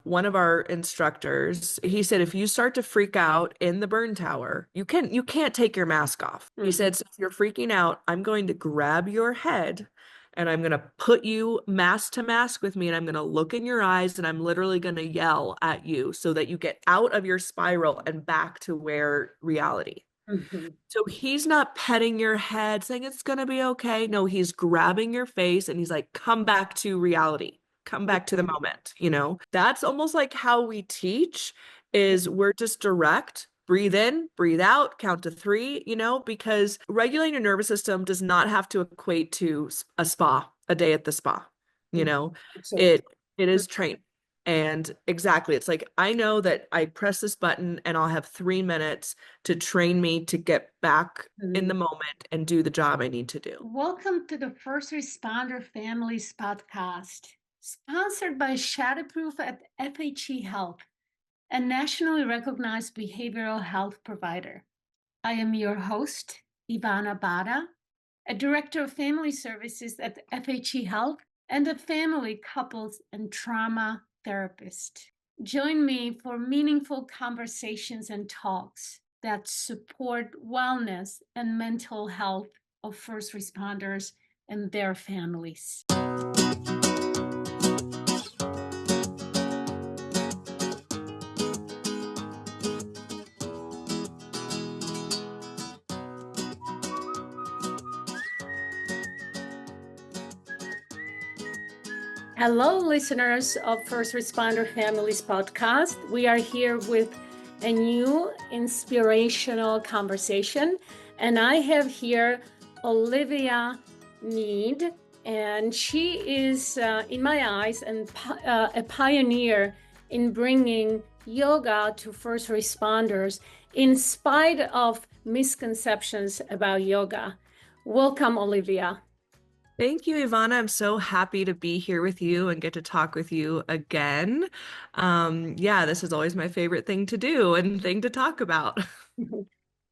one of our instructors, he said, if you start to freak out in the burn tower, you can't take your mask off. He said, so if you're freaking out, I'm going to grab your head and I'm going to put you mask to mask with me and I'm going to look in your eyes and I'm literally going to yell at you so that you get out of your spiral and back to where reality. Mhm. So he's not petting your head saying it's going to be okay. No, he's grabbing your face and he's like, come back to reality. Come back to the moment, you know? That's almost like how we teach is we're just direct, breathe in, breathe out, count to three, you know, because regulating your nervous system does not have to equate to a spa, a day at the spa, you Mhm. know? Absolutely. It is training. And exactly, it's like I know that I press this button and I'll have 3 minutes to train me to get back in Mhm. the moment and do the job I need to do. Welcome to the First Responder Families podcast, sponsored by Shatterproof at FHE Health, a nationally recognized behavioral health provider. I am your host, Ivana Bada, a director of family services at FHE Health and a family, couples, and trauma therapist. Join me for meaningful conversations and talks that support wellness and mental health of first responders and their families. Hello, listeners of First Responder Families podcast. We are here with a new inspirational conversation, and I have here Olivia Mead, and she is, in my eyes, a pioneer in bringing yoga to first responders in spite of misconceptions about yoga. Welcome, Olivia. Thank you, Ivana. I'm so happy to be here with you and get to talk with you again. Yeah, this is always my favorite thing to do and thing to talk about.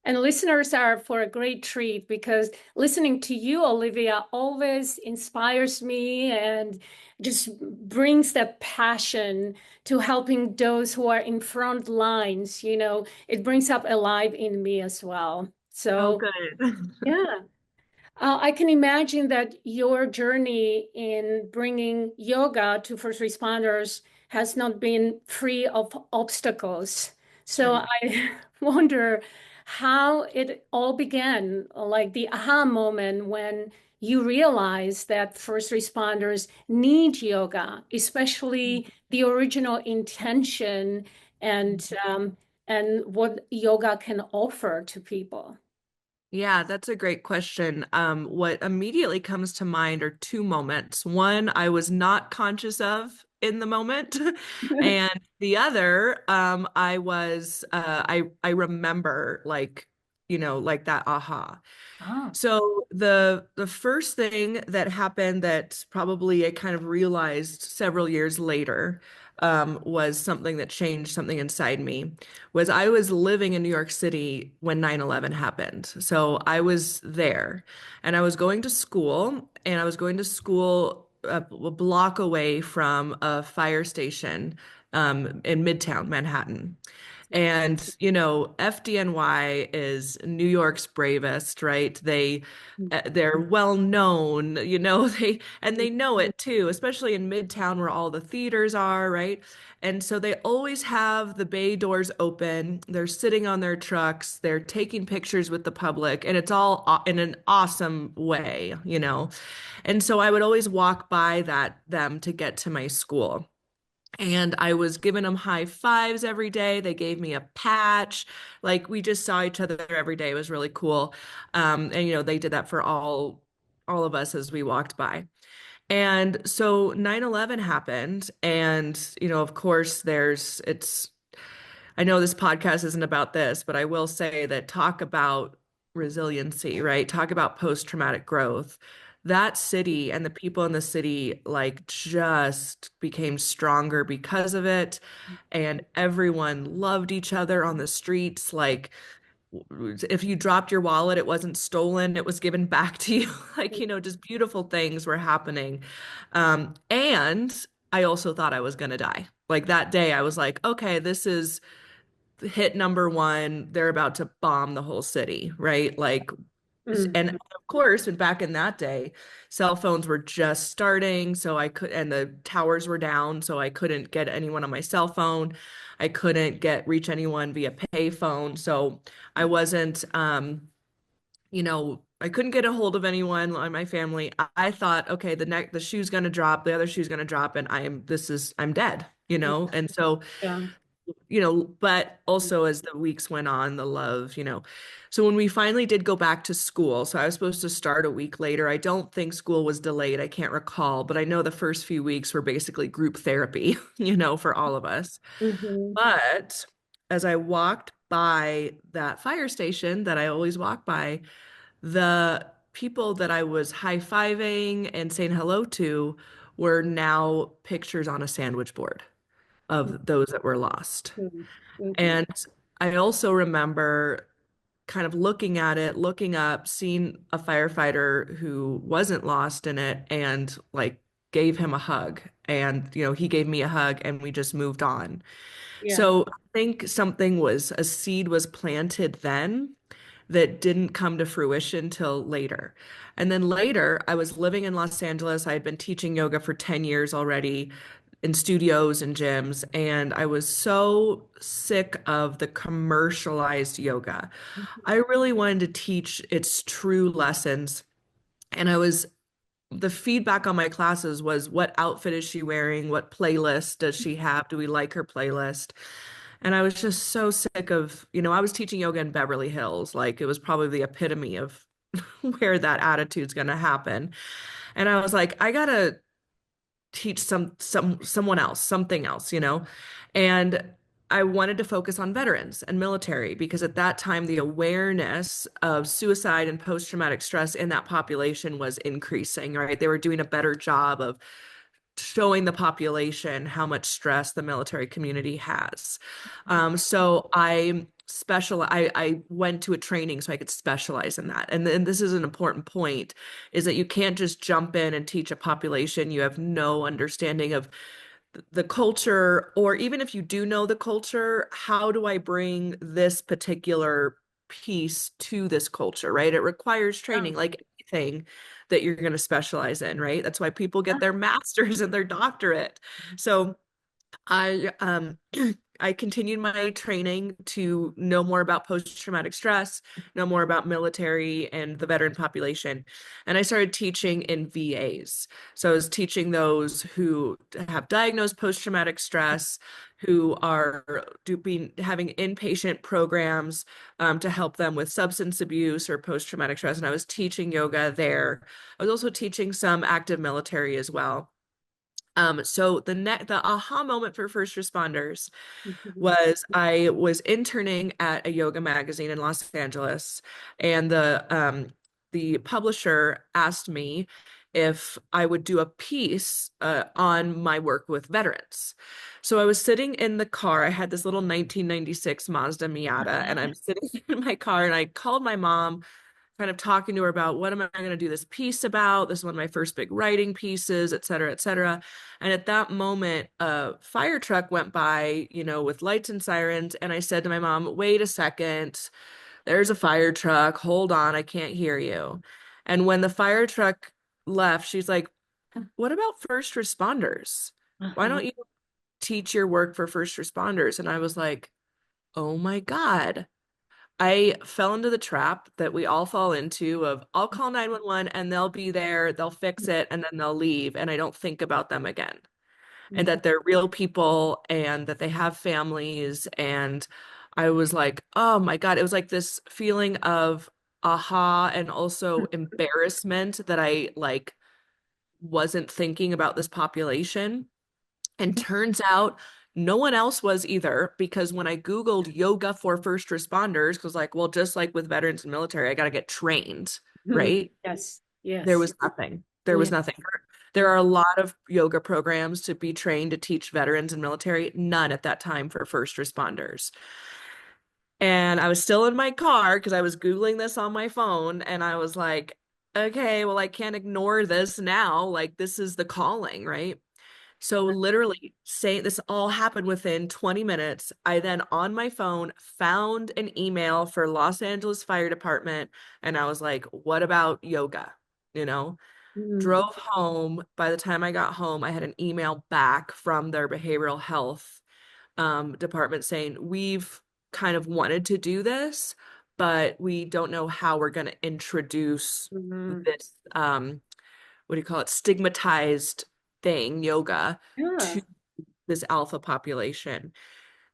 And listeners are for a great treat because listening to you, Olivia, always inspires me and just brings that passion to helping those who are in front lines. You know, it brings up alive in me as well. Oh, So, good. yeah. I can imagine that your journey in bringing yoga to first responders has not been free of obstacles. So Right. I wonder how it all began, like the aha moment when you realize that first responders need yoga, especially the original intention and what yoga can offer to people. Yeah, that's a great question. What immediately comes to mind are two moments. One I was not conscious of in the moment, and the other, I remember like, you know, like that aha. Ah. So the first thing that happened that probably I kind of realized several years later was something that changed something inside me was I was living in New York City when 9/11 happened. So I was there and I was going to school and I was going to school a block away from a fire station in Midtown Manhattan. And, you know, FDNY is New York's bravest, right? They're well known, you know, they know it too, especially in Midtown where all the theaters are, right? And so they always have the bay doors open. They're sitting on their trucks, they're taking pictures with the public, and it's all in an awesome way, you know. And so I would always walk by them to get to my school. And I was giving them high fives every day. They gave me a patch. Like we just saw each other every day. It was really cool. And you know, they did that for all of us as we walked by. And so 9/11 happened. And, you know, of course, I know this podcast isn't about this, but I will say that talk about resiliency, right? Talk about post-traumatic growth. That city and the people in the city like just became stronger because of it. And everyone loved each other on the streets. Like if you dropped your wallet, it wasn't stolen, it was given back to you. Like, you know, just beautiful things were happening. And I also thought I was going to die. Like that day, I was like, okay, this is hit number one. They're about to bomb the whole city, right? Like, and Mhm. of course, and back in that day, cell phones were just starting, so I could, and the towers were down, so I couldn't get anyone on my cell phone. I couldn't reach anyone via payphone, so I wasn't, I couldn't get a hold of anyone on my family. I thought, okay, the shoe's gonna drop, the other shoe's gonna drop, and I'm dead, and so Yeah. but also as the weeks went on, the love, So when we finally did go back to school, so I was supposed to start a week later. I don't think school was delayed. I can't recall, but I know the first few weeks were basically group therapy, for all of us. Mhm. But as I walked by that fire station that I always walk by, the people that I was high-fiving and saying hello to were now pictures on a sandwich board of those that were lost. Mhm. Mhm. And I also remember kind of looking at it, looking up, seeing a firefighter who wasn't lost in it and like gave him a hug. And, he gave me a hug and we just moved on. Yeah. So I think a seed was planted then that didn't come to fruition till later. And then later, I was living in Los Angeles. I had been teaching yoga for 10 years already in studios and gyms, and I was so sick of the commercialized yoga. I really wanted to teach its true lessons. And the feedback on my classes was, what outfit is she wearing? What playlist does she have? Do we like her playlist? And I was just so sick of, I was teaching yoga in Beverly Hills. Like it was probably the epitome of where that attitude's going to happen. And I was like, I gotta teach someone else, something else, And I wanted to focus on veterans and military because at that time the awareness of suicide and post-traumatic stress in that population was increasing, right? They were doing a better job of showing the population how much stress the military community has. So I went to a training so I could specialize in that. And then this is an important point, is that you can't just jump in and teach a population you have no understanding of the culture, or even if you do know the culture, how do I bring this particular piece to this culture, right? It requires Yeah. training, like anything that you're going to specialize in, right? That's why people get their master's and their doctorate. So I I continued my training to know more about post-traumatic stress, know more about military and the veteran population. And I started teaching in VAs. So I was teaching those who have diagnosed post-traumatic stress, who are having inpatient programs to help them with substance abuse or post-traumatic stress. And I was teaching yoga there. I was also teaching some active military as well. So the aha moment for first responders Mhm. was I was interning at a yoga magazine in Los Angeles, and the publisher asked me if I would do a piece on my work with veterans. So I was sitting in the car. I had this little 1996 Mazda Miata, and I'm sitting in my car, and I called my mom kind of talking to her about what am I going to do this piece about? This is one of my first big writing pieces, et cetera, et cetera. And at that moment, a fire truck went by, with lights and sirens. And I said to my mom, wait a second, there's a fire truck. Hold on, I can't hear you. And when the fire truck left, she's like, what about first responders? Why Uh-huh. don't you teach your work for first responders? And I was like, oh my God. I fell into the trap that we all fall into of I'll call 911 and they'll be there, they'll fix it, and then they'll leave. And I don't think about them again. And Mhm. that they're real people and that they have families. And I was like, oh my God, it was like this feeling of aha and also embarrassment that I like wasn't thinking about this population. And turns out no one else was either, because when I Googled yoga for first responders, because like, well, just like with veterans and military, I got to get trained, right? Yes. There Yes. was nothing. There was Yeah. nothing. There are a lot of yoga programs to be trained to teach veterans and military, none at that time for first responders. And I was still in my car because I was Googling this on my phone and I was like, okay, well, I can't ignore this now. Like, this is the calling, right? So literally say this all happened within 20 minutes. I then on my phone found an email for Los Angeles Fire Department and I was like, what about yoga? You know, Mm. drove home. By the time I got home, I had an email back from their behavioral health department saying, we've kind of wanted to do this, but we don't know how we're going to introduce Mhm. this what do you call it, stigmatized thing, yoga, Yeah. to this alpha population.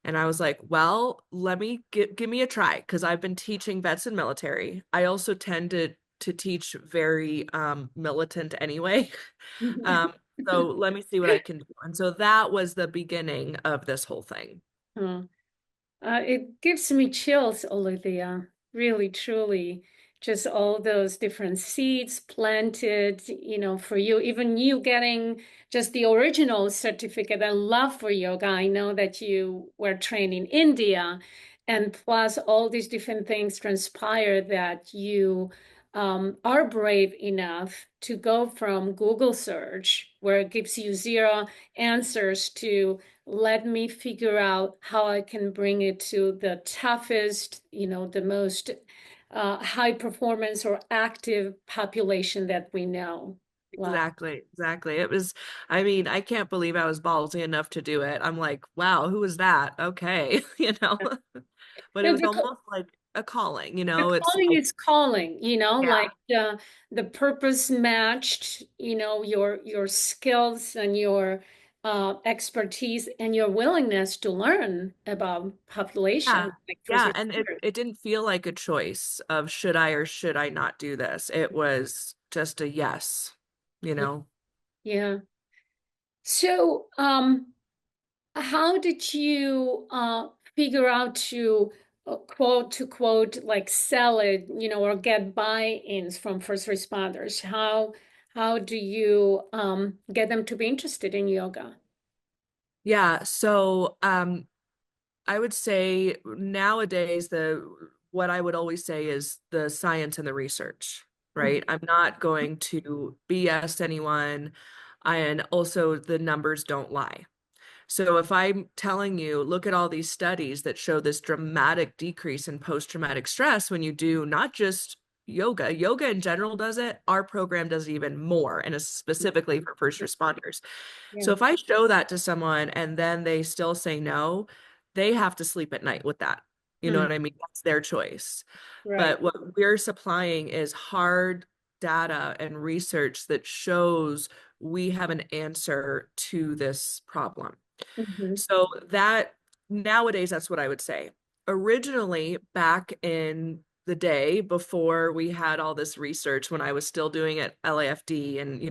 And I was like, well, let me give me a try because I've been teaching vets and military. I also tend to teach very militant anyway. Um, so let me see what I can do. And so that was the beginning of this whole thing. Huh. It gives me chills, Olivia. Really, truly. Just all those different seeds planted, for you. Even you getting just the original certificate and love for yoga. I know that you were trained in India, and plus all these different things transpire that you are brave enough to go from Google search, where it gives you zero answers, to let me figure out how I can bring it to the toughest, the most high performance or active population that we know. Wow. Exactly, exactly. It was, I mean, I can't believe I was ballsy enough to do it. I'm like, wow, who was that? Okay, you know. But it No, was almost like a calling, you the know. It's calling like, is calling, yeah, like the purpose matched, your skills and your expertise and your willingness to learn about yeah, population, like first yeah. And it responders. it didn't feel like a choice of should I or should I not do this. It was just a yes, you Yeah. know. Yeah. So, how did you figure out to quote to quote like sell it, or get buy-ins from first responders? How do you get them to be interested in yoga? Yeah, so I would say nowadays the what I would always say is the science and the research, Mhm. right? I'm not going to BS anyone, and also the numbers don't lie. So if I'm telling you, look at all these studies that show this dramatic decrease in post-traumatic stress when you do not just yoga, yoga in general does it, our program does even more, and it's specifically for first responders. So Yeah. if I show that to someone and then they still say no, they have to sleep at night with that. You know Hmm. what I mean? That's their choice. Right. But what we're supplying is hard data and research that shows we have an answer to this problem. Hmm. So that nowadays, that's what I would say. Originally, back in the day before we had all this research, when I was still doing it LAFD and,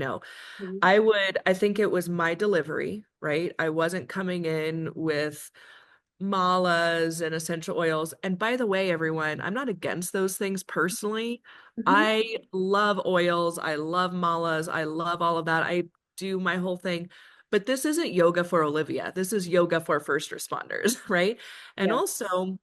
I think it was my delivery, right? I wasn't coming in with malas and essential oils. And by the way, everyone, I'm not against those things personally. Hmm. I love oils. I love malas. I love all of that. I do my whole thing. But this isn't yoga for Olivia. This is yoga for first responders, right? And Yeah. also,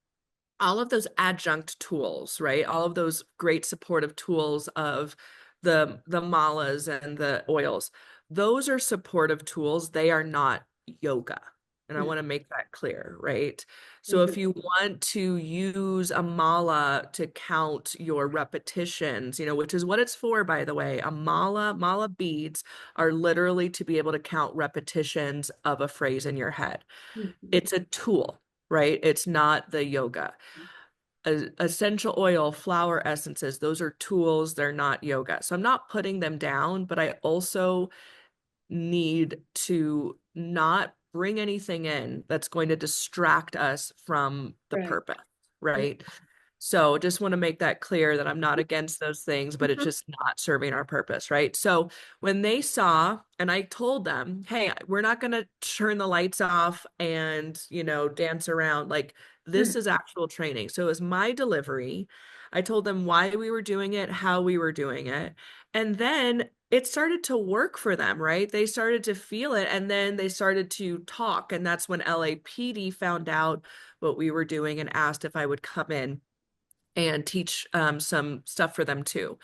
all of those adjunct tools, right? All of those great supportive tools of the malas and the oils. Those are supportive tools. They are not yoga. And I want to make that clear, right? So if Hmm. you want to use a mala to count your repetitions, which is what it's for, by the way, mala beads are literally to be able to count repetitions of a phrase in your head. Hmm. It's a tool, right? It's not the yoga. Essential oil, flower essences, those are tools, they're not yoga. So I'm not putting them down, but I also need to not bring anything in that's going to distract us from the Right. purpose, right? So just want to make that clear that I'm not against those things, but it's Mhm. just not serving our purpose, right? So when they saw, and I told them, hey, we're not going to turn the lights off and, dance around. Like this is actual training. So it was my delivery. I told them why we were doing it, how we were doing it. And then it started to work for them, right? They started to feel it and then they started to talk. And that's when LAPD found out what we were doing and asked if I would come in and teach some stuff for them too.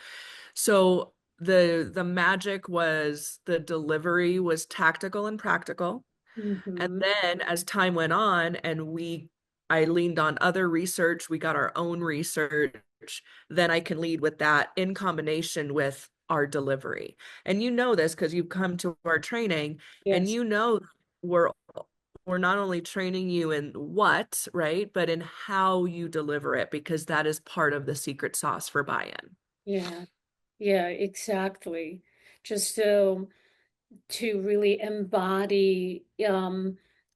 So the magic was the delivery was tactical and practical. And Mm-hmm. then as time went on and I leaned on other research, we got our own research, then I can lead with that in combination with our delivery. And you know this because you've come to our training and Yes. you know we're we're not only training you in what, right, but in how you deliver it because that is part of the secret sauce for buy-in. Yeah. Yeah, exactly. Just so to really embody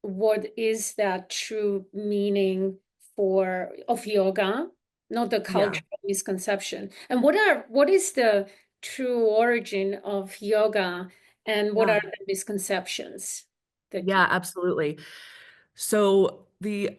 what is that true meaning for of yoga, not the Yeah. cultural misconception. And what is the true origin of yoga and what are Yeah. the misconceptions that Yeah, absolutely. So the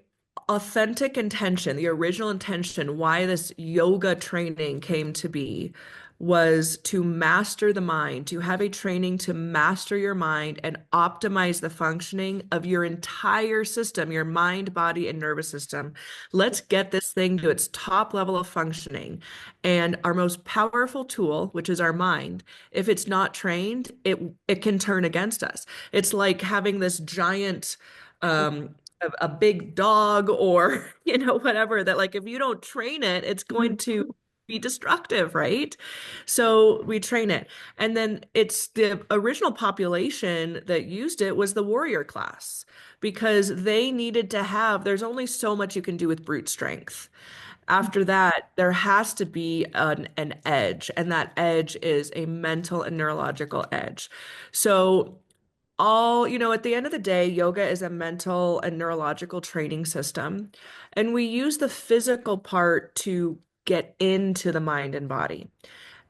authentic intention, the original intention, why this yoga training came to be was to master the mind, to have a training to master your mind and optimize the functioning of your entire system, your mind, body, and nervous system. Let's get this thing to its top level of functioning. And our most powerful tool, which is our mind, if it's not trained, it can turn against us. It's like having this giant a big dog or whatever that like if you don't train it it's going to be destructive, right? So we train it, and then it's the original population that used it was the warrior class because they needed to have there's only so much you can do with brute strength. After that there has to be an edge, and that edge is a mental and neurological edge. So at the end of the day, yoga is a mental and neurological training system. And we use the physical part to get into the mind and body.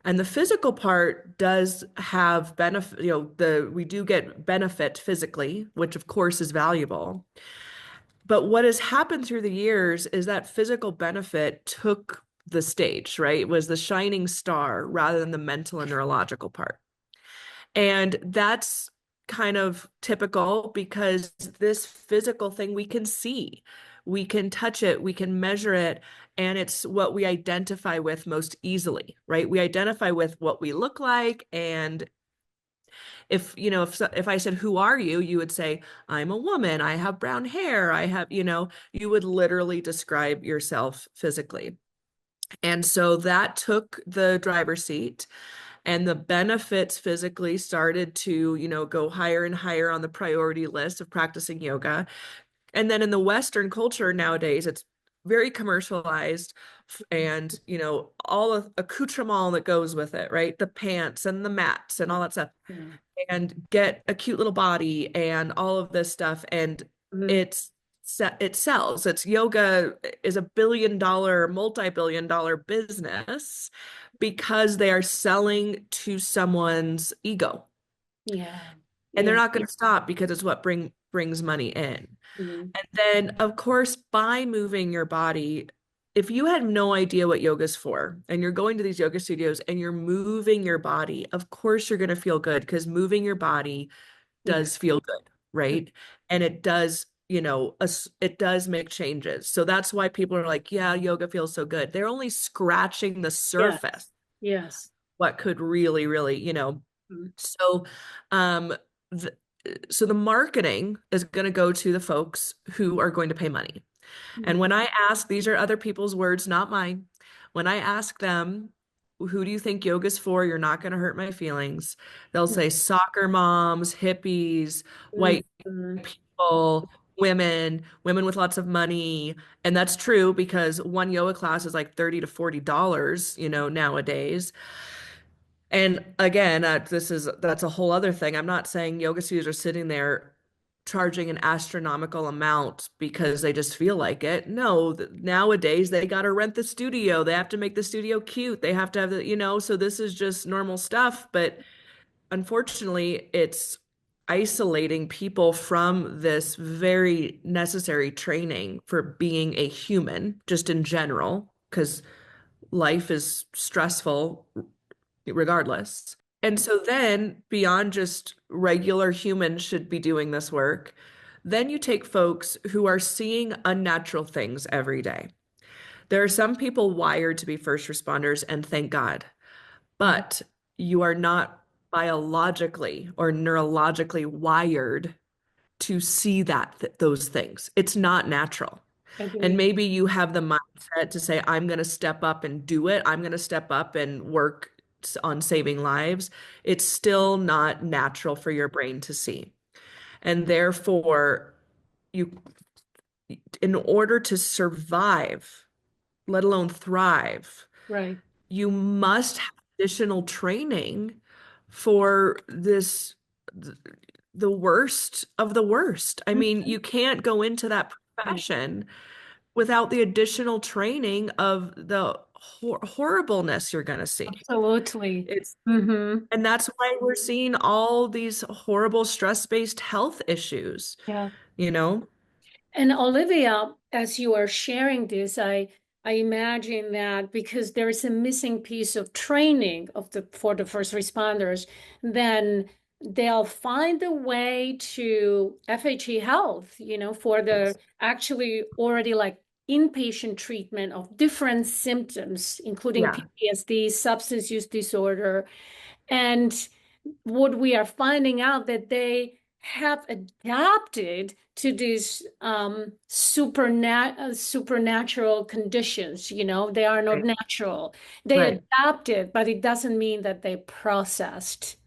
And the physical part does have benefit, we do get benefit physically, which of course is valuable. But what has happened through the years is that physical benefit took the stage, right? It was the shining star rather than the mental and neurological part. And that's kind of typical because this physical thing we can see, we can touch it, we can measure it, and it's what we identify with most easily, right? We identify with what we look like. And if I said, "Who are you?" you would say, "I'm a woman. I have brown hair. I have," you would literally describe yourself physically. And so that took the driver's seat, and the benefits physically started to go higher and higher on the priority list of practicing yoga. And then in the Western culture nowadays it's very commercialized, and all of accoutrement that goes with it, right? The pants and the mats and all that stuff, Yeah. and get a cute little body and all of this stuff, and Mhm. it's it sells. It's yoga is a billion-dollar, multi-billion-dollar business because they are selling to someone's ego. Yeah. And they're Yeah. not going to stop because it's what brings money in. Mhm. And then, of course, by moving your body, if you had no idea what yoga's for and you're going to these yoga studios and you're moving your body, of course you're going to feel good because moving your body Yeah. does feel good, right? And it does, it does make changes. So that's why people are like, yeah, yoga feels so good. They're only scratching the Yeah. surface, Yes. what could really, really, Mhm. so, um, th so the marketing is going to go to the folks who are going to pay money. And Mhm. when I ask, these are other people's words, not mine. When I ask them, who do you think yoga's for? You're not going to hurt my feelings. They'll say soccer moms, hippies, white Mhm. people, women with lots of money. And that's true because one yoga class is like $30 to $40, nowadays. And again, that's a whole other thing. I'm not saying yoga studios are sitting there charging an astronomical amount because they just feel like it. No, nowadays they got to rent the studio. They have to make the studio cute. They have to have so this is just normal stuff. But unfortunately, it's isolating people from this very necessary training for being a human, just in general, because life is stressful regardless. And so then beyond just regular humans should be doing this work, then you take folks who are seeing unnatural things every day. There are some people wired to be first responders, and thank God. Mhm. But you are not biologically or neurologically wired to see those things. It's not natural. And Agree. maybe you have the mindset to say, I'm going to step up and do it. I'm going to step up and work on saving lives. It's still not natural for your brain to see. And therefore, you, in order to survive, let alone thrive, Right. you must have additional training for this, the worst of the worst. I mean, Mhm. you can't go into that Right. profession without the additional training of the horribleness you're going to see. Absolutely. It's Mm-hmm. and that's why we're seeing all these horrible stress-based health issues, Yeah. you know? And Olivia, as you are sharing this, I imagine that because there is a missing piece of training of the for the first responders, then they'll find a way to FHE Health, for the Right. actually already like inpatient treatment of different symptoms, including Yeah, PTSD, substance use disorder, and what we are finding out that they have adapted to these supernatural conditions. They are not right, natural. They right. adapted, but it doesn't mean that they processed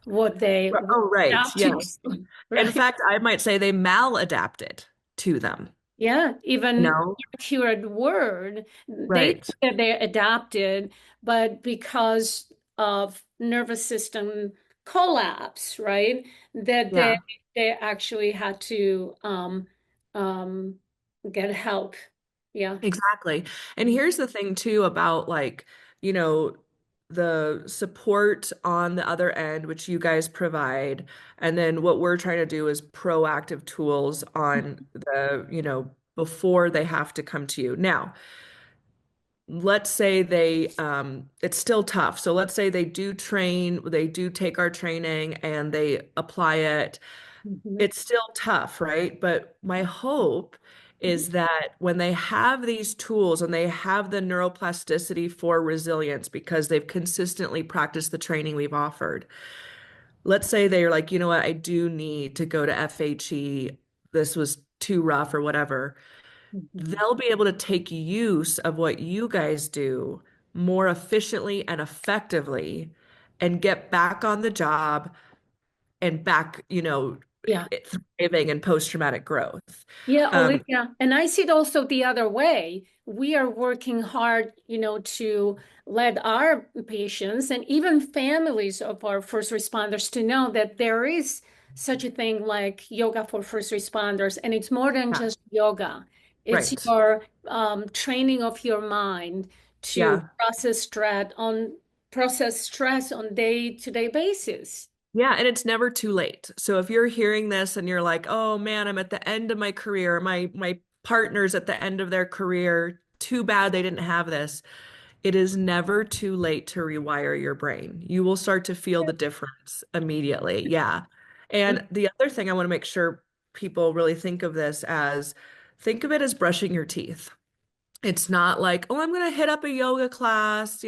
what they were Oh, right. adapting Yes. to, In right? fact, I might say they maladapted to them, Yeah, you even know? keyword word, they Right. think that they're adapted, but because of nervous system collapse, right? That they Yeah. they actually had to um get help. Yeah. Exactly. And here's the thing too about like, you know, the support on the other end, which you guys provide. And then what we're trying to do is proactive tools on before they have to come to you. Now, let's say it's still tough. So let's say they do take our training and they apply it. Mhm. It's still tough, right? But my hope is that when they have these tools and they have the neuroplasticity for resilience because they've consistently practiced the training we've offered, let's say they're like, you know what, I do need to go to FHE. This was too rough or whatever. Mhm. They'll be able to take use of what you guys do more efficiently and effectively and get back on the job and back, Yeah. thriving and post-traumatic growth. Yeah, Um, Olivia, and I see it also the other way. We are working hard, to let our patients and even families of our first responders to know that there is such a thing like yoga for first responders, and it's more than yeah, just yoga. It's right. your training of your mind to Yeah. process stress on day-to-day basis. Yeah, and it's never too late. So if you're hearing this and you're like, "Oh man, I'm at the end of my career. My partner's at the end of their career. Too bad they didn't have this." It is never too late to rewire your brain. You will start to feel the difference immediately. Yeah. And the other thing I want to make sure people really think of it as brushing your teeth. It's not like, oh, I'm going to hit up a yoga class,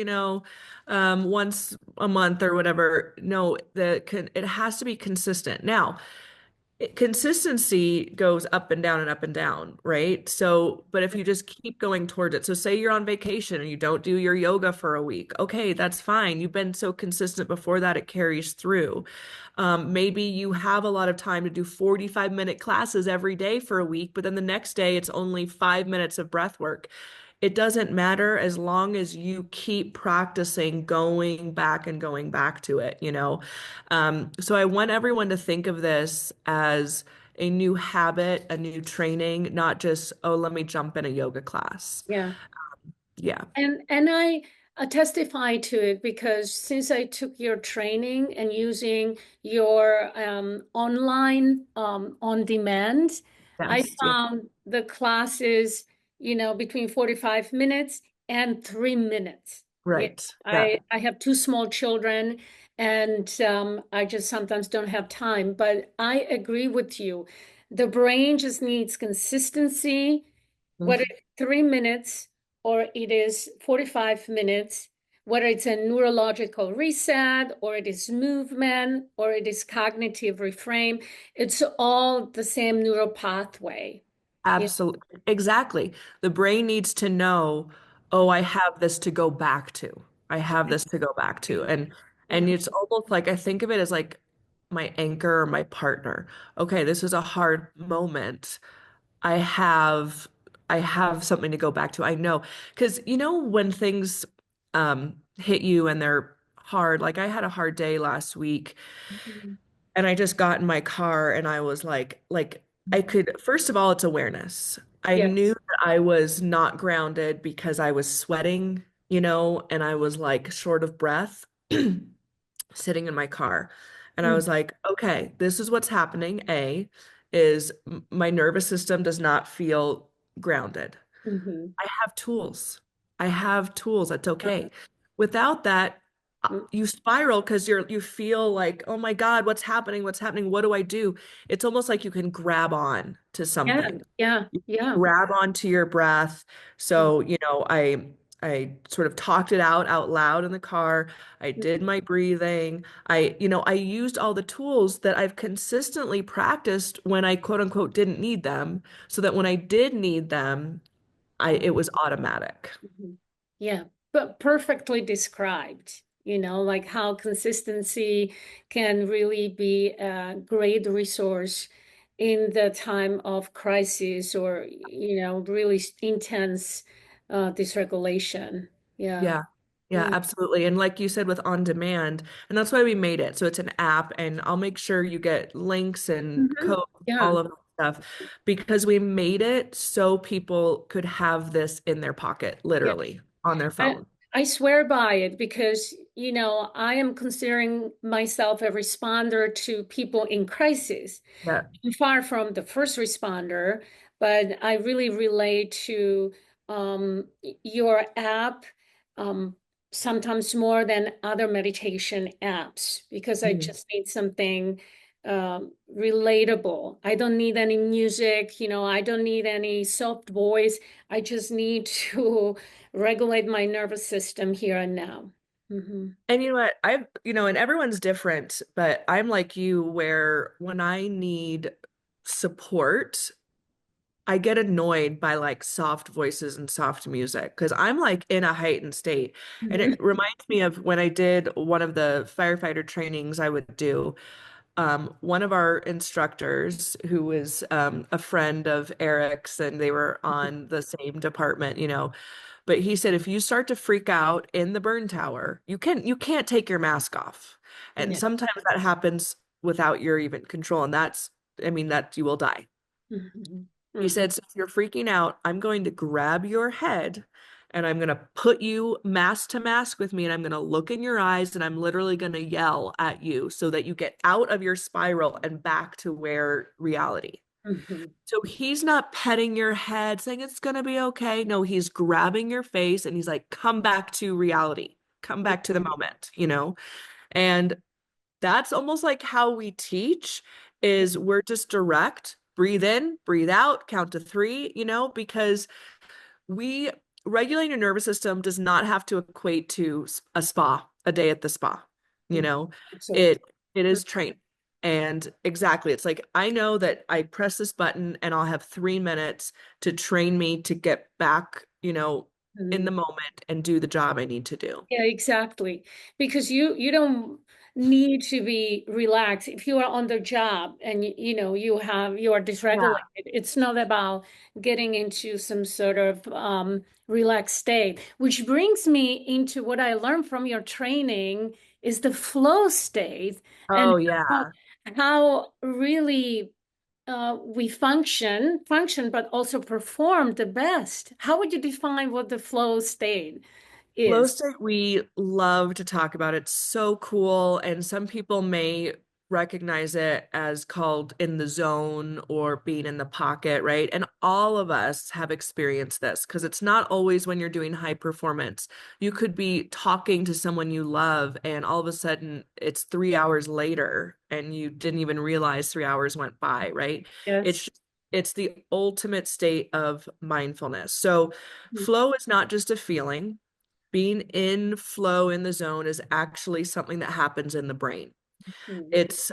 once a month or whatever. No, it has to be consistent. Now, consistency goes up and down and up and down, right? So, but if you just keep going towards it, so say you're on vacation and you don't do your yoga for a week, okay, that's fine. You've been so consistent before that, it carries through. Maybe you have a lot of time to do 45-minute classes every day for a week, but then the next day it's only 5 minutes of breath work. It doesn't matter as long as you keep practicing going back to it. So I want everyone to think of this as a new habit, a new training, not just, oh, let me jump in a yoga class. Yeah. Yeah. And I testify to it because since I took your training and using your online on demand, I Yes. Yeah. found the classes, between 45 minutes and 3 minutes. Yeah, Right. Yeah. I have two small children and I just sometimes don't have time, but I agree with you. The brain just needs consistency, whether Mhm. it's 3 minutes or it is 45 minutes, whether it's a neurological reset or it is movement or it is cognitive reframe. It's all the same neural pathway. Yeah. Absolutely. Exactly. The brain needs to know, oh, I have this to go back to. I have this to go back to. And Yeah. it's almost like I think of it as like my anchor or my partner. Okay, this is a hard moment. I have I have something to go back to. I know. Because you know when things hit you and they're hard, like I had a hard day last week. Mhm. And I just got in my car and I was like I could, first of all, it's awareness. I knew Yes. that I was not grounded because I was sweating, and I was like short of breath sitting in my car. And I was like, okay, this is what's happening. A is my nervous system does not feel grounded. Mm-hmm. I have tools. I have tools. That's okay. Without that, you spiral because you feel like, oh my God, what's happening? What's happening? What do I do? It's almost like you can grab on to Yeah, something. yeah, You yeah. grab onto your breath. So, I sort of talked it out loud in the car. I did my breathing. I used all the tools that I've consistently practiced when I quote unquote didn't need them, so that when I did need them, it was automatic. Mhm. Yeah, but perfectly described, like how consistency can really be a great resource in the time of crisis or, really intense dysregulation. Yeah. Yeah. Yeah, Mm. absolutely. And like you said with on demand, and that's why we made it. So it's an app, and I'll make sure you get links and Mhm. codes, Yeah. all of that stuff, because we made it so people could have this in their pocket, Yeah. literally on their I, phone. I swear by it because, I am considering myself a responder to people in crisis. Yeah. I'm far from the first responder, but I really relate to your app um, sometimes more than other meditation apps because I Mhm. just need something relatable. I don't need any music, I don't need any soft voice. I just need to regulate my nervous system here and now. Hmm. And you know what? And everyone's different, but I'm like you where when I need support, I get annoyed by like soft voices and soft music because I'm like in a heightened state. And it reminds me of when I did one of the firefighter trainings I would do. One of our instructors, who was a friend of Eric's, and they were on the same department, but he said if you start to freak out in the burn tower, you can't take your mask off. And Yeah. sometimes that happens without your even control. And I mean, that you will die. Mhm. He Mhm. said, so if you're freaking out, I'm going to grab your head and I'm going to put you mask to mask with me, and I'm going to look in your eyes and I'm literally going to yell at you so that you get out of your spiral and back to where reality. Mhm. So he's not petting your head saying it's going to be okay. No, he's grabbing your face and he's like, come back to reality, come back to the moment. And that's almost like how we teach is we're just direct, breathe in, breathe out, count to three, because we regulating your nervous system does not have to equate to a spa, a day at the spa. You Mhm. know, Absolutely. it is training. And exactly, it's like I know that I press this button and I'll have 3 minutes to train me to get back, in Mhm. the moment and do the job I need to do. Yeah, exactly. Because you don't need to be relaxed if you are on the job and you are dysregulated. Yeah. It's not about getting into some sort of relaxed state, which brings me into what I learned from your training is the flow state and Oh, how, yeah. how really we function, but also perform the best. How would you define what the flow state Flow is? state, we love to talk about. It's so cool. And some people may recognize it as called in the zone or being in the pocket, right? And all of us have experienced this because it's not always when you're doing high performance. You could be talking to someone you love, and all of a sudden it's 3 hours later and you didn't even realize 3 hours went by, right? Yes. It's it's the ultimate state of mindfulness. So flow is not just a feeling being in flow in the zone is actually something that happens in the brain. Mm, It's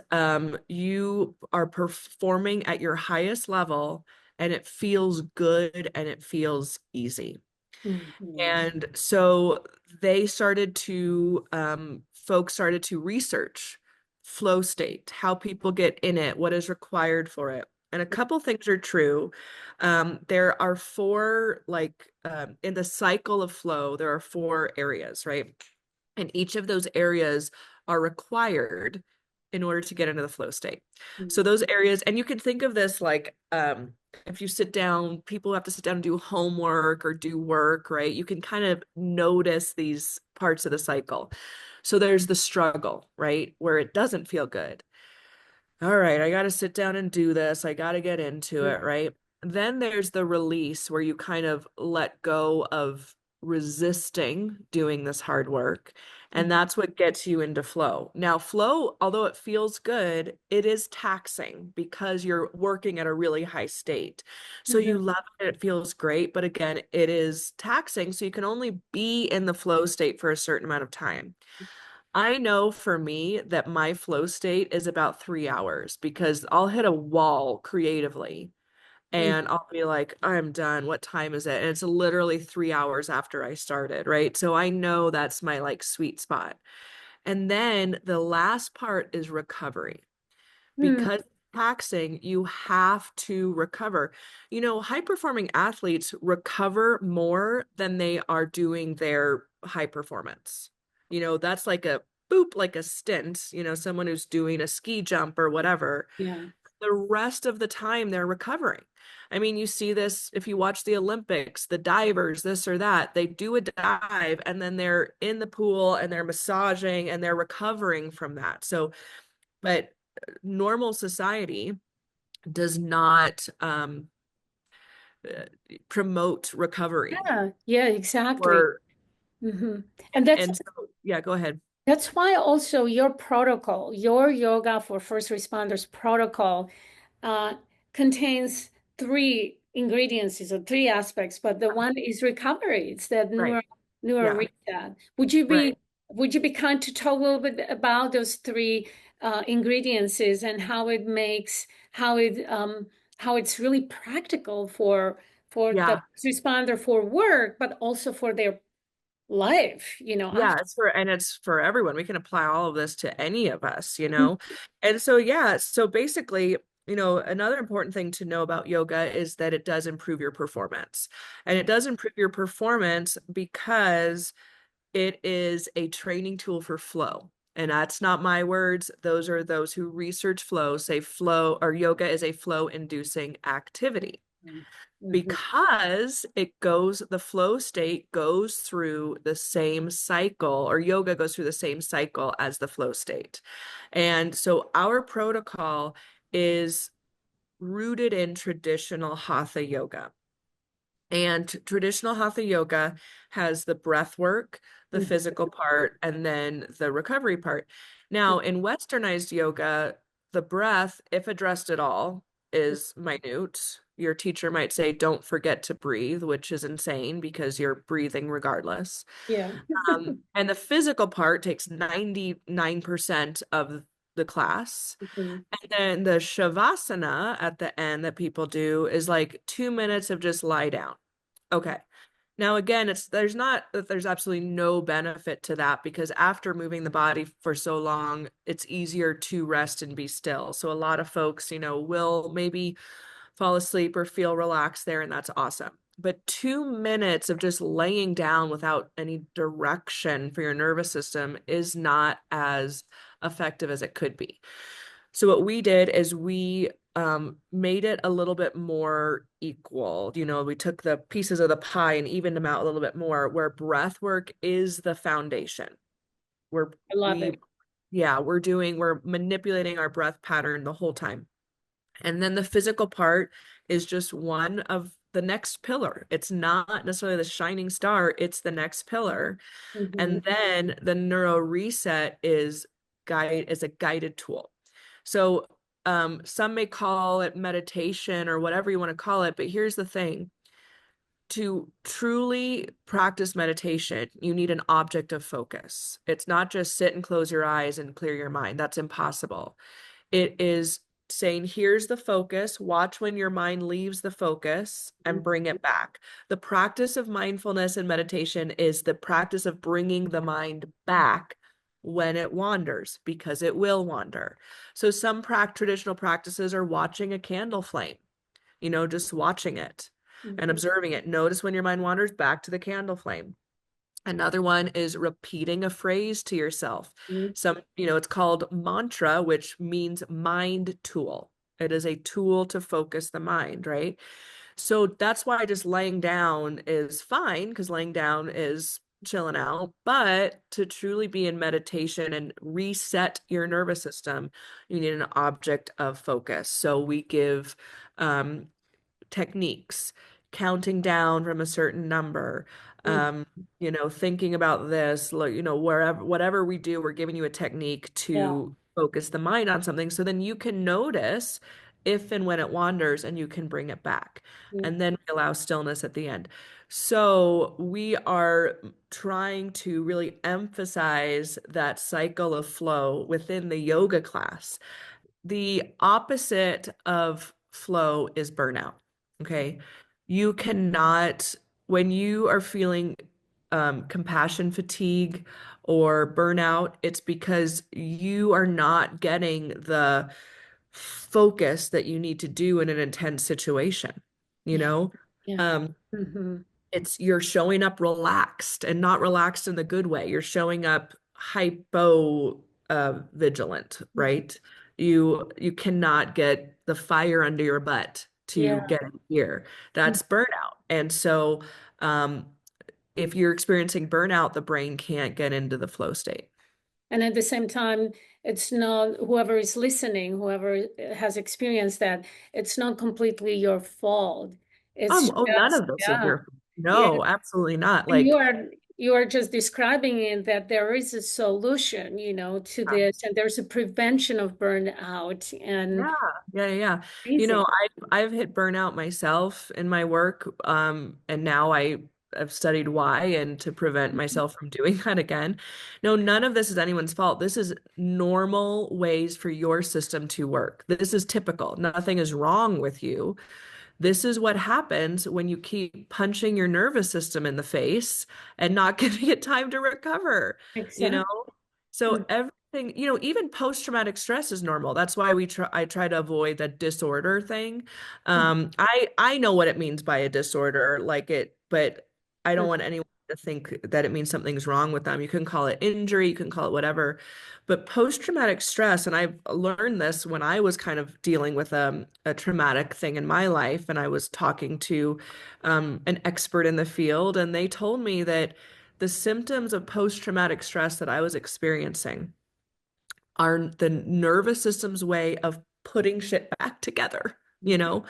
you are performing at your highest level and it feels good and it feels easy. mhm. And so they started to, folks started to research flow state, how people get in it, what is required for it. And a couple things are true. There are four, like in the cycle of flow, there are four areas, right? And each of those areas are required in order to get into the flow state. Mm. So those areas, and you can think of this like if you sit down, people have to sit down and do homework or do work, right? You can kind of notice these parts of the cycle. So there's the struggle, right? Where it doesn't feel good. All right, I got to sit down and do this. I got to get into Yeah. it, right? Then there's the release where you kind of let go of resisting doing this hard work. And Mhm. that's what gets you into flow. Now, flow, although it feels good, it is taxing because you're working at a really high state. So Mhm. you love it, it feels great, but again, it is taxing. So you can only be in the flow state for a certain amount of time. I know for me that my flow state is about 3 hours because I'll hit a wall creatively Mm. and I'll be like, I'm done. What time is it? And it's literally 3 hours after I started, right? So I know that's my like sweet spot. And then the last part is recovery Mm. because taxing, you have to recover. You know, high performing athletes recover more than they are doing their high performance. You know, that's like a boop, like a stint, you know, someone who's doing a ski jump or whatever. Yeah. The rest of the time they're recovering. I mean, you see this if you watch the Olympics, the divers, this or that, they do a dive and then they're in the pool and they're massaging and they're recovering from that. So, but normal society does not uh, promote recovery Yeah. Yeah, exactly. or Hmm. And that's and so yeah, go ahead. that's why also your protocol, your yoga for first responders protocol, uh, contains three ingredients, so three aspects, but the one is recovery. It's that Right. neural Yeah. reset. Right. Would you be kind to talk a little bit about those three ingredients and how it makes how it's really practical for the Yeah. first responder for work, but also for their life, Yeah, after. it's for everyone. We can apply all of this to any of us, you know. And so yeah, so basically, you know, another important thing to know about yoga is that it does improve your performance. And it does improve your performance because it is a training tool for flow. And that's not my words. Those are those who research flow, say flow or yoga is a flow inducing activity Mhm. because the flow state goes through the same cycle, or yoga goes through the same cycle as the flow state. And so our protocol is rooted in traditional hatha yoga. And traditional hatha yoga has the breath work, the Mhm. physical part, and then the recovery part. Now, in westernized yoga, the breath, if addressed at all, is minute. Your teacher might say, don't forget to breathe, which is insane because you're breathing regardless. Yeah. And the physical part takes 99% of the class. Mhm. And then the shavasana at the end that people do is like 2 minutes of just lie down. Okay. Now again, there's absolutely no benefit to that because after moving the body for so long, it's easier to rest and be still. So a lot of folks, you know, will maybe fall asleep or feel relaxed there, and that's awesome. But 2 minutes of just laying down without any direction for your nervous system is not as effective as it could be. So what we did is we made it a little bit more equal. You know, we took the pieces of the pie and evened them out a little bit more, where breath work is the foundation. Where I love we, it. yeah, we're manipulating our breath pattern the whole time. And then the physical part is just one of the next pillar. It's not necessarily the shining star, it's the next pillar. Mhm. And then the neuro reset is a guided tool. So some may call it meditation or whatever you want to call it, but here's the thing. To truly practice meditation, you need an object of focus. It's not just sit and close your eyes and clear your mind. That's impossible. It is saying, here's the focus, watch when your mind leaves the focus and bring it back. The practice of mindfulness and meditation is the practice of bringing the mind back when it wanders, because it will wander. So some traditional practices are watching a candle flame, just watching it and Mhm. observing it. Notice when your mind wanders back to the candle flame. Another one is repeating a phrase to yourself. Mhm. It's called mantra, which means mind tool. It is a tool to focus the mind, right? So that's why just laying down is fine, because laying down is chilling out. But to truly be in meditation and reset your nervous system, you need an object of focus. So we give um, techniques, counting down from a certain number, Mhm. um, thinking about this, like, wherever, whatever we do, we're giving you a technique Yeah. to focus the mind on something. So then you can notice if and when it wanders and you can bring it back. Yeah. And then we allow stillness at the end. So we are trying to really emphasize that cycle of flow within the yoga class. The opposite of flow is burnout. Okay. You cannot, when you are feeling compassion fatigue or burnout, it's because you are not getting the focus that you need to do in an intense situation, you Yeah. know? Yeah. Um, Hmm. it's you're showing up relaxed and not relaxed in the good way. You're showing up hypo vigilant, right? You cannot get the fire under your butt to Yeah. get in here. That's burnout. And so um, if you're experiencing burnout, the brain can't get into the flow state. And at the same time, it's not whoever is listening, whoever has experienced that, it's not completely your fault. It's Oh, none just, of this is yeah, your, yeah. no, absolutely not. And Like, you are just describing it that there is a solution, to this, and there's a prevention of burnout and yeah, yeah. amazing. I've hit burnout myself in my work, and now I've studied why and to prevent myself from doing that again. No, none of this is anyone's fault. This is normal ways for your system to work. This is typical. Nothing is wrong with you. This is what happens when you keep punching your nervous system in the face and not giving it time to recover, you know? Exactly. So everything, even post-traumatic stress is normal. That's why I try to avoid the disorder thing. I know what it means by a disorder, but I don't want anyone to think that it means something's wrong with them. You can call it injury, you can call it whatever. But post-traumatic stress, and I've learned this when I was kind of dealing with a traumatic thing in my life, and I was talking to an expert in the field, and they told me that the symptoms of post-traumatic stress that I was experiencing are the nervous system's way of putting shit back together, you know?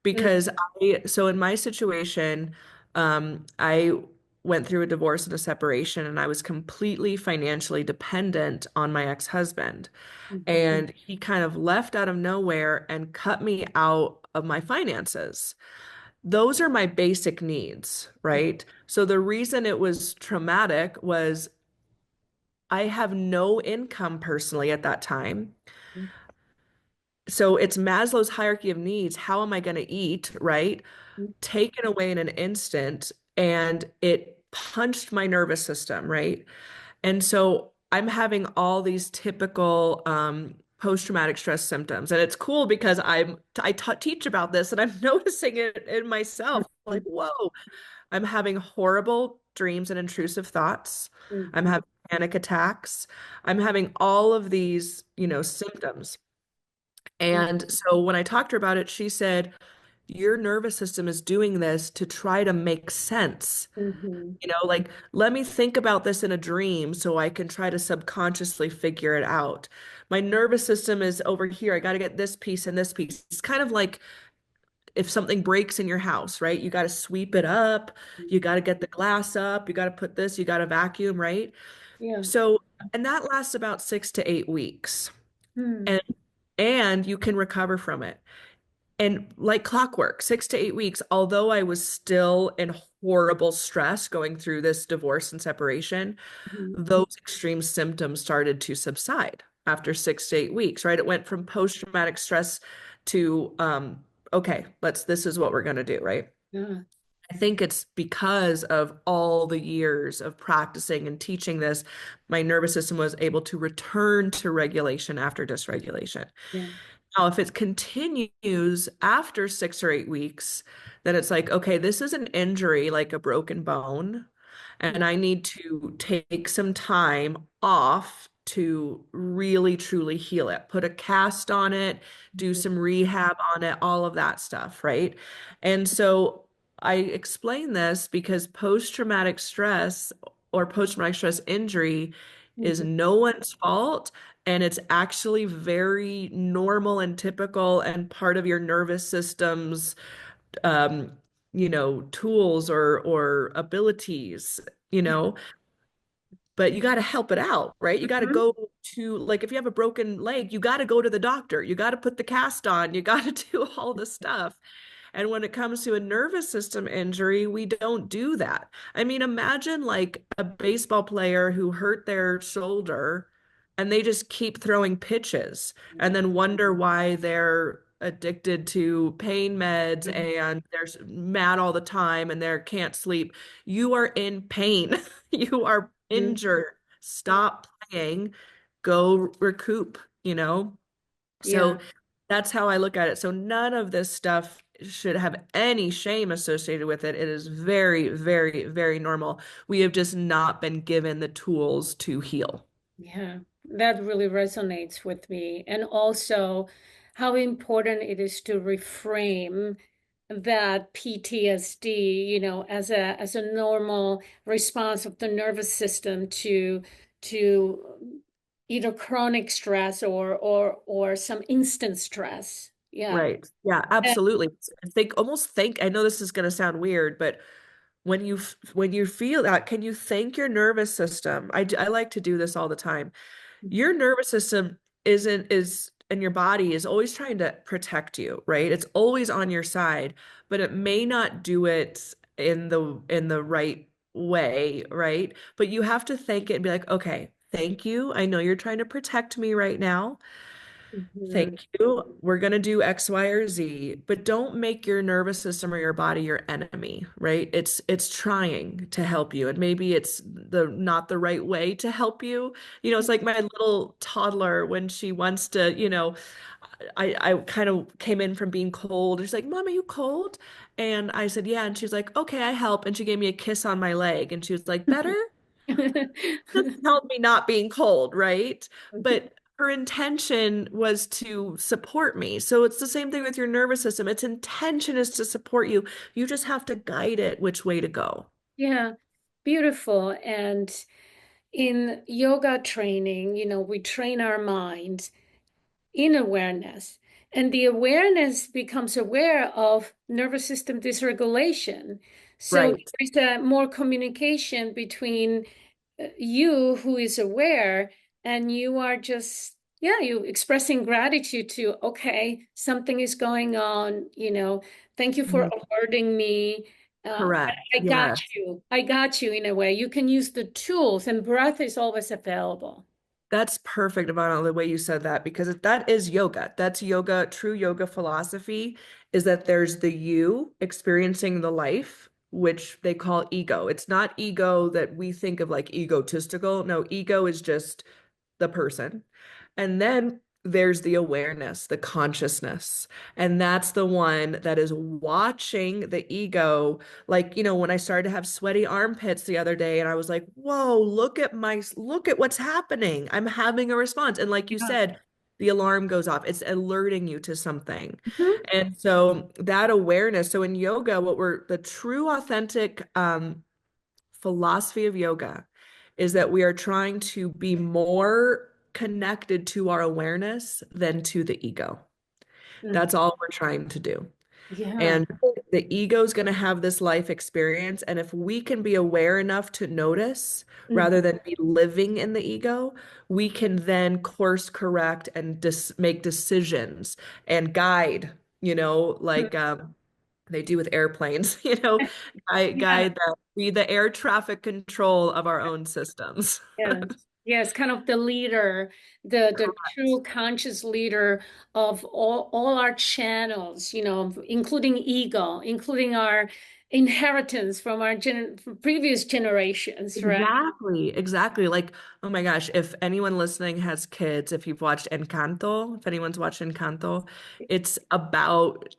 Because so in my situation, I went through a divorce and a separation, and I was completely financially dependent on my ex-husband. And he kind of left out of nowhere and cut me out of my finances. Those are my basic needs, right? So the reason it was traumatic was I have no income personally at that time. So it's Maslow's hierarchy of needs. How am I going to eat, right? Taken away in an instant, and it punched my nervous system, right? And so I'm having all these typical post-traumatic stress symptoms. And it's cool because teach about this and I'm noticing it in myself. Like, whoa, I'm having horrible dreams and intrusive thoughts. I'm having panic attacks. I'm having all of these, symptoms. And so when I talked to her about it, she said, your nervous system is doing this to try to make sense. Like, let me think about this in a dream so I can try to subconsciously figure it out. My nervous system is over here. I got to get this piece and this piece. It's kind of like if something breaks in your house, right? You got to sweep it up. You got to get the glass up. You got to put this, you got to vacuum, right? Yeah. So, and that lasts about 6 to 8 weeks. Hmm. And and you can recover from it. And like clockwork, 6 to 8 weeks, although I was still in horrible stress going through this divorce and separation, Mhm. those extreme symptoms started to subside after 6 to 8 weeks, right? It went from post-traumatic stress to, okay, this is what we're going to do, right? Yeah. I think it's because of all the years of practicing and teaching this, my nervous system was able to return to regulation after dysregulation. Yeah. Now, if it continues after 6 or 8 weeks, then it's like, okay, this is an injury, like a broken bone, and I need to take some time off to really truly heal it, put a cast on it, do Mhm. some rehab on it, all of that stuff, right? And so I explain this because post-traumatic stress or post-traumatic stress injury is Mhm. no one's fault. And it's actually very normal and typical and part of your nervous system's, um, tools or abilities, you know, but you got to help it out, right? You got to Mhm. go to, like, if you have a broken leg, you got to go to the doctor. You got to put the cast on. You got to do all the stuff. And when it comes to a nervous system injury, we don't do that. I mean, imagine like a baseball player who hurt their shoulder and they just keep throwing pitches and then wonder why they're addicted to pain meds and they're mad all the time and they can't sleep. You are in pain. You are Mhm. injured. Stop playing. Go recoup, you know? Yeah. So that's how I look at it. So none of this stuff should have any shame associated with it. It is very, very, very normal. We have just not been given the tools to heal. Yeah, that really resonates with me. And also how important it is to reframe that PTSD, as a normal response of the nervous system to either chronic stress or some instant stress. Yeah. Right. Yeah, And- absolutely. Almost think, I know this is going to sound weird, but when you feel that, can you thank your nervous system? I like to do this all the time. Your nervous system isn't is and your body is always trying to protect you, right? It's always on your side, but it may not do it in the right way, right? But you have to thank it and be like, okay, thank you. I know you're trying to protect me right now. Mhm. Thank you. We're going to do X, Y, or Z, but don't make your nervous system or your body your enemy, right? It's trying to help you, and maybe it's the not the right way to help you. It's like my little toddler when she wants to, I kind of came in from being cold. She's like, "Mom, are you cold?" And I said, "Yeah." And she's like, "Okay, I help." And she gave me a kiss on my leg, and she was like, "Better?" Just help me not being cold, right? But her intention was to support me. So it's the same thing with your nervous system. Its intention is to support you. You just have to guide it which way to go. Yeah, beautiful. And in yoga training, we train our mind in awareness. And the awareness becomes aware of nervous system dysregulation. So Right. there's a more communication between you who is aware and you are just, yeah, you expressing gratitude to, okay, something is going on, thank you for Mhm. alerting me. Correct. I got Yeah. you. I got you in a way. You can use the tools, and breath is always available. That's perfect, Ivana, the way you said that, because that is yoga. That's yoga. True yoga philosophy is that there's the you experiencing the life, which they call ego. It's not ego that we think of like egotistical. No, ego is just the person. And then there's the awareness, the consciousness. And that's the one that is watching the ego. Like, when I started to have sweaty armpits the other day, and I was like, whoa, look at what's happening. I'm having a response. And like you Yeah. said, the alarm goes off. It's alerting you to something. Mhm. And so that awareness, so in yoga, the true authentic philosophy of yoga is that we are trying to be more connected to our awareness than to the ego. Mm. That's all we're trying to do. Yeah. And the ego is going to have this life experience. And if we can be aware enough to notice Mhm. rather than be living in the ego, we can then course correct and make decisions and guide, like they do with airplanes, Yeah. guide that, be the air traffic control of our own systems. Yes, yes, kind of the leader, the true conscious leader of all our channels, including ego, including our inheritance from our from previous generations, right? Exactly, exactly. Like, oh my gosh, if anyone listening has kids, if you've watched Encanto, if anyone's watched Encanto, it's about,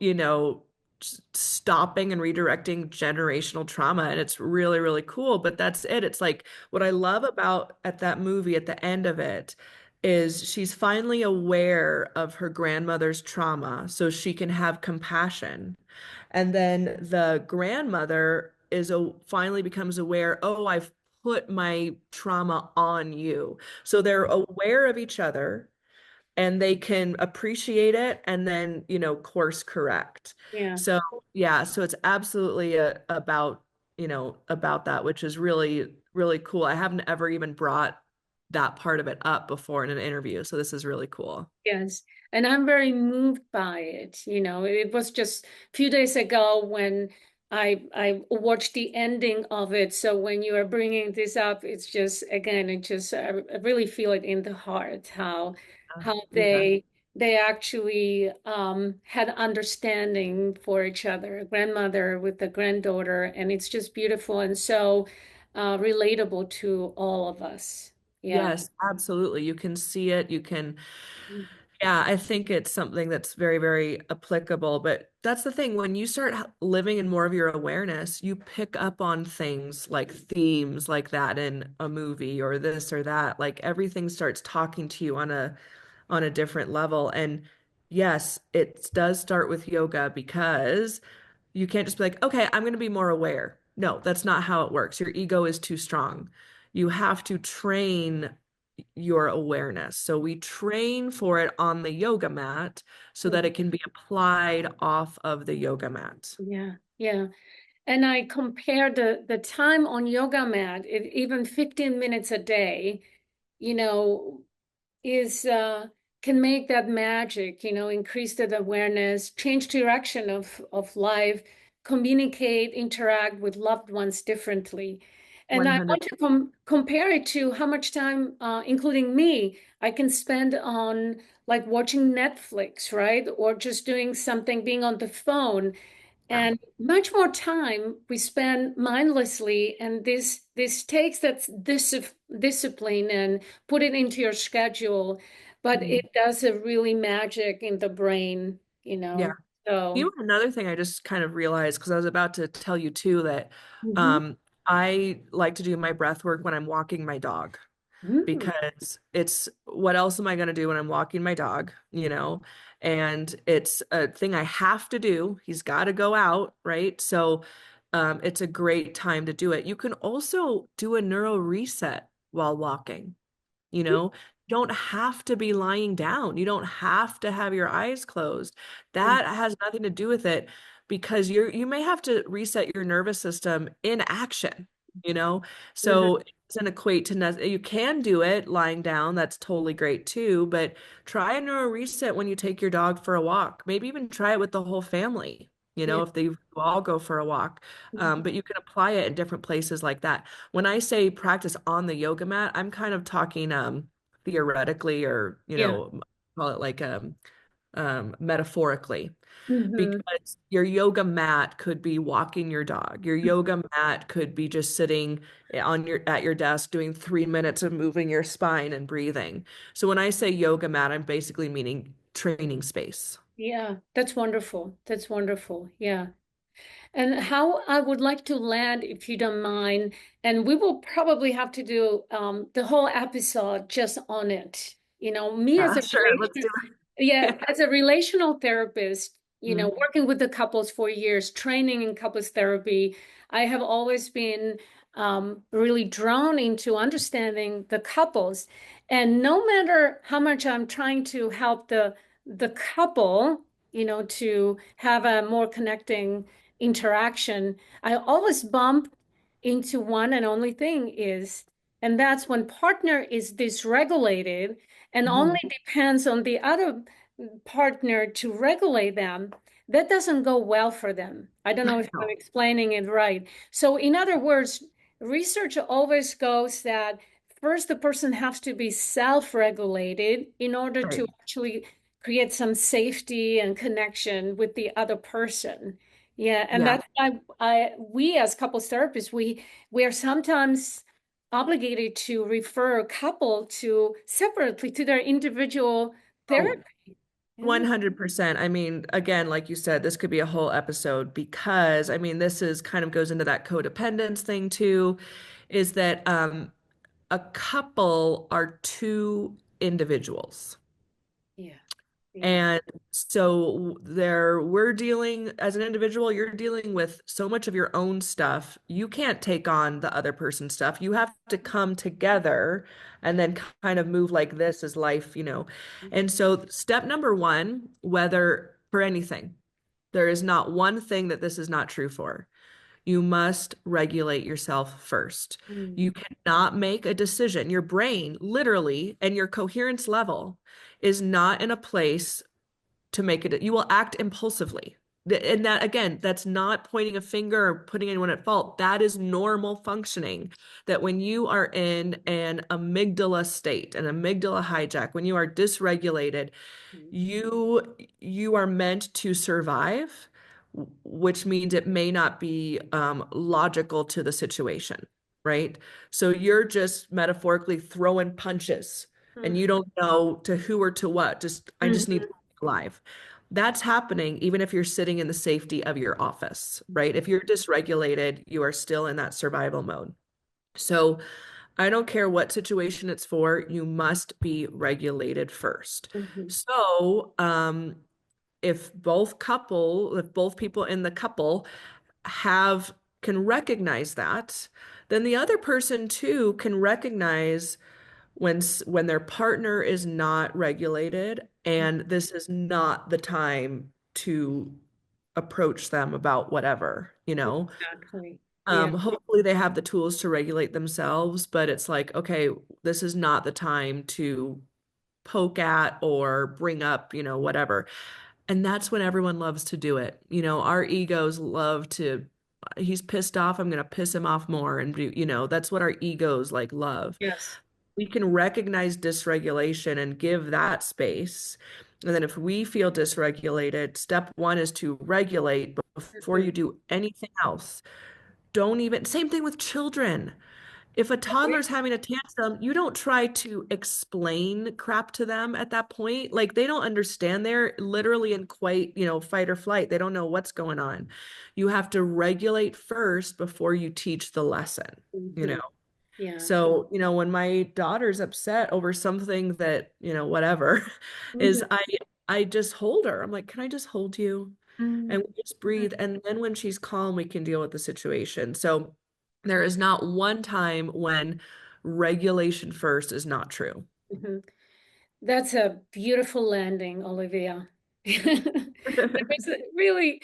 stopping and redirecting generational trauma. And it's really, really cool. But that's it. It's like what I love about at that movie, at the end of it, is she's finally aware of her grandmother's trauma so she can have compassion. And then the grandmother finally becomes aware, oh, I've put my trauma on you. So they're aware of each other and they can appreciate it and then, course correct. Yeah. So, yeah, so it's absolutely about that, which is really, really cool. I haven't ever even brought that part of it up before in an interview. So this is really cool. Yes, and I'm very moved by it. It was just a few days ago when I watched the ending of it. So when you are bringing this up, it's just again, I really feel it in the heart how Yeah. they actually had understanding for each other, a grandmother with the granddaughter, and it's just beautiful and so relatable to all of us. Yeah. Yes, absolutely. You can see it. Mm. Yeah, I think it's something that's very, very applicable. But that's the thing. When you start living in more of your awareness, you pick up on things like themes like that in a movie or this or that. Like everything starts talking to you on a different level. And yes, it does start with yoga because you can't just be like, okay, I'm going to be more aware. No, that's not how it works. Your ego is too strong. You have to train your awareness. So we train for it on the yoga mat so that it can be applied off of the yoga mat. Yeah, yeah. And I compare the time on yoga mat, even 15 minutes a day, you know, is can make that magic, increase that awareness, change direction of life, communicate, interact with loved ones differently. And I 100. want to compare it to how much time, including me, I can spend on like watching Netflix, right? Or just doing something, being on the phone Yeah. and much more time we spend mindlessly, and this takes that discipline and put it into your schedule, but Mhm. it does a really magic in the brain, Yeah. so Another thing I just kind of realized because I was about to tell you too that mhm. um, I like to do my breath work when I'm walking my dog Mm. because it's what else am I going to do when I'm walking my dog, And it's a thing I have to do. He's got to go out, right? So it's a great time to do it. You can also do a neuro reset while walking. You don't have to be lying down. You don't have to have your eyes closed. That has nothing to do with it because you may have to reset your nervous system in action, you know? Mhm. So it doesn't equate to you can do it lying down. That's totally great too, but try a neuro reset when you take your dog for a walk. Maybe even try it with the whole family. Yeah. If they all go for a walk, but you can apply it in different places like that. When I say practice on the yoga mat, I'm kind of talking theoretically or Yeah. call it like metaphorically Mhm. because your yoga mat could be walking your dog. Your yoga mat could be just sitting on your at your desk doing 3 minutes of moving your spine and breathing. So when I say yoga mat, I'm basically meaning training space. Yeah, that's wonderful, that's wonderful, yeah. And how I would like to land, if you don't mind, and we will probably have to do the whole episode just on it. Me as Yeah, a sure. Let's do yeah, it. as a relational therapist, Mhm. working with the couples for years, training in couples therapy, I have always been really drawn into understanding the couples. And no matter how much I'm trying to help the couple, to have a more connecting interaction, I always bump into one and only thing is, and that's when partner is dysregulated and only Mhm. depends on the other partner to regulate them, that doesn't go well for them. I don't know if I'm No. explaining it right. So in other words, research always goes that first the person has to be self-regulated in order to Right. actually create some safety and connection with the other person. Yeah, and Yeah. that's why we as couples therapists, we are sometimes obligated to refer a couple to separately to their individual Oh, therapy. Yeah. 100%. I mean, again, like you said, this could be a whole episode because I mean, this is kind of goes into that codependence thing too, is that a couple are two individuals. Yeah. Yeah. And so there we're dealing as an individual, you're dealing with so much of your own stuff. You can't take on the other person's stuff. You have to come together and then kind of move like this as life. And so step number one, whether for anything, there is not one thing that this is not true for. You must regulate yourself first. Mm, You cannot make a decision. Your brain, literally, and your coherence level is not in a place to make it. You will act impulsively. And that, again, that's not pointing a finger or putting anyone at fault. That is normal functioning. That when you are in an amygdala state, an amygdala hijack, when you are dysregulated, mm, you are meant to survive, which means it may not be logical to the situation, right? So you're just metaphorically throwing punches and mm, you don't know to who or to what. Just I just need to mhm, be alive. That's happening even if you're sitting in the safety of your office, right? If you're dysregulated, you are still in that survival mode. So I don't care what situation it's for, you must be regulated first. mhm, So, if both people in the couple have can recognize that, then the other person too can recognize when their partner is not regulated and this is not the time to approach them about whatever. exactly. Yeah. Hopefully they have the tools to regulate themselves, but it's like, okay, this is not the time to poke at or bring up, whatever. And that's when everyone loves to do it. Our egos love to, he's pissed off, I'm going to piss him off more. And that's what our egos like love. Yes. We can recognize dysregulation and give that space. And then if we feel dysregulated, step one is to regulate before Mhm. you do anything else. Don't even, same thing with children. If a toddler's having a tantrum, you don't try to explain crap to them at that point. Like they don't understand. They're literally in quite, fight or flight. They don't know what's going on. You have to regulate first before you teach the lesson, you know. Mhm. Yeah. So, when my daughter's upset over something that, whatever, is Mhm. I just hold her. I'm like, can I just hold you? And Mhm. we just breathe. And then when she's calm, we can deal with the situation. So there is not one time when regulation first is not true. Mhm. That's a beautiful landing, Olivia. There is really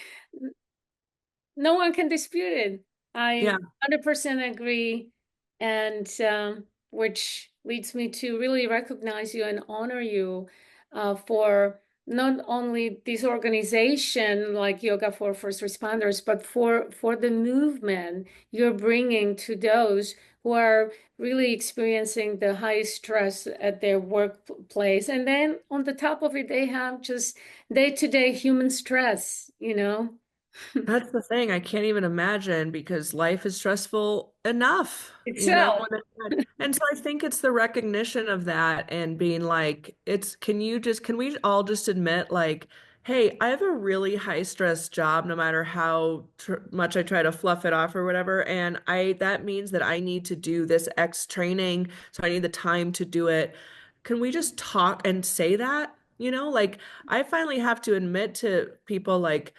no one can dispute it. I Yeah, 100% agree. And which leads me to really recognize you and honor you for not only this organization like Yoga for First Responders, but for the movement you're bringing to those who are really experiencing the highest stress at their workplace. And then on the top of it, they have just day-to-day human stress. that's the thing. I can't even imagine because life is stressful enough, Excel. and so I think it's the recognition of that and being like, can we all just admit like, hey, I have a really high stress job no matter how tr much I try to fluff it off or whatever, and that means that I need to do this X training, so I need the time to do it. Can we just talk and say that? Like I finally have to admit to people like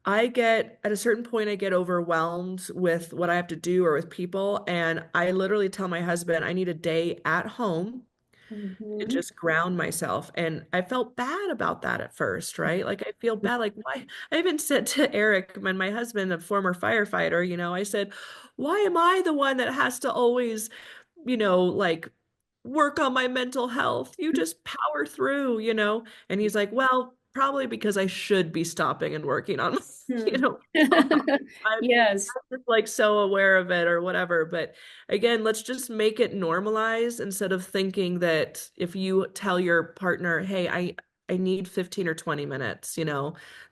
at a certain point, I get overwhelmed with what I have to do or with people. And I literally tell my husband, I need a day at home to Mhm. just ground myself. And I felt bad about that at first, right? Like I feel bad, like why? I even said to Eric, my husband, a former firefighter, I said, why am I the one that has to always, like work on my mental health? You just power through. And he's like, well, probably because I should be stopping and working on, Hmm. mom. I'm Yes. just like so aware of it or whatever. But again, let's just make it normalized instead of thinking that if you tell your partner, hey, I need 15 or 20 minutes,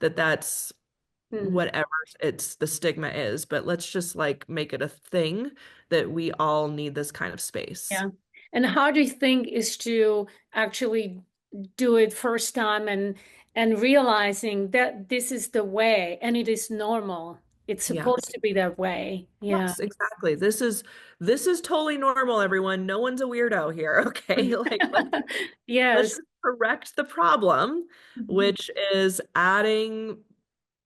that's Hmm. whatever it's the stigma is. But let's just like make it a thing that we all need this kind of space. Yeah. And how do you think is to actually do it first time and realizing that this is the way and it is normal. It's Yeah. supposed to be that way. Yeah. Yes, exactly. This is totally normal, everyone. No one's a weirdo here, okay? Like let's Yes. just correct the problem, Mhm. which is adding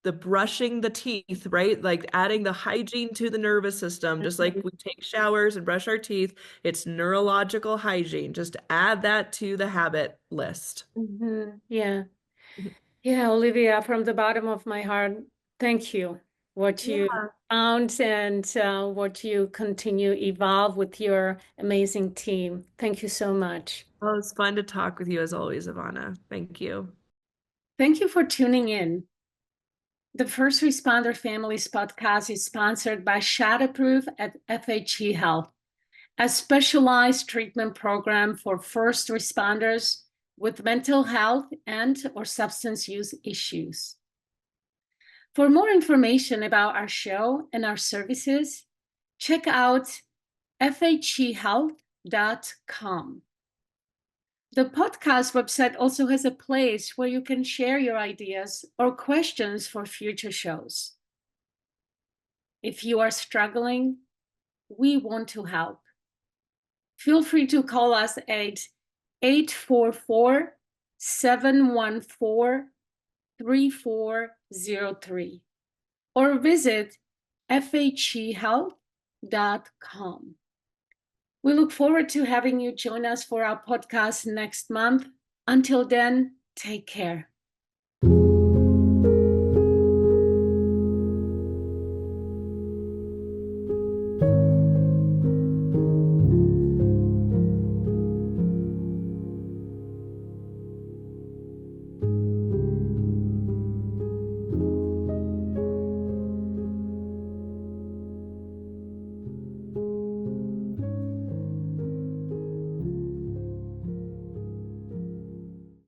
the brushing the teeth, right? Like adding the hygiene to the nervous system, just like we take showers and brush our teeth. It's neurological hygiene. Just add that to the habit list. Mhm. Yeah. Yeah, Olivia, from the bottom of my heart, thank you. What you Yeah. found and what you continue evolve with your amazing team. Thank you so much. Well, it's fun to talk with you as always, Ivana. Thank you. Thank you for tuning in. The First Responder Families podcast is sponsored by Shatterproof at FHE Health, a specialized treatment program for first responders with mental health and/or substance use issues. For more information about our show and our services, check out fhehealth.com. The podcast website also has a place where you can share your ideas or questions for future shows. If you are struggling, we want to help. Feel free to call us at 844-714-3403 or visit fhehealth.com. We look forward to having you join us for our podcast next month. Until then, take care.